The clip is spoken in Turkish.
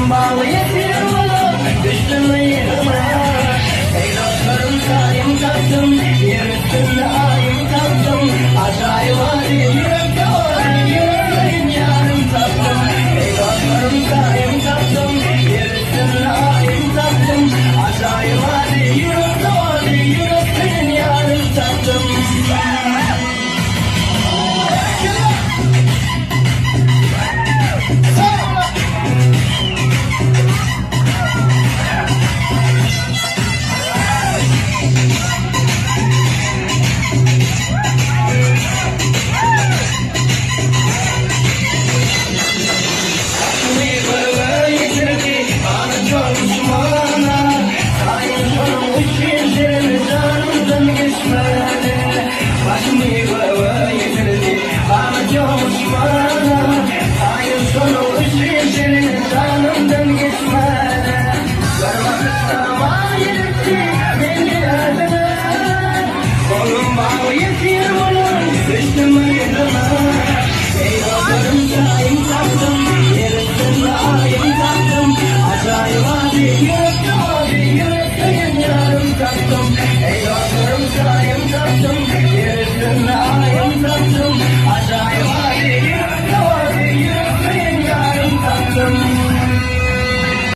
Kolum bağlı yetim oğlum, düştüm mü yığına? Ey dostlarım sayım taktım, yer üstünde ayım taktım. Acayip hadi yürekte olayım, yüreğim yarım taktım. Ey dostlarım sayım taktım, yer üstünde ayım taktım. Acayip hadi yürekte olayım, yüreğim yarım taktım. Kolum bağlı yetim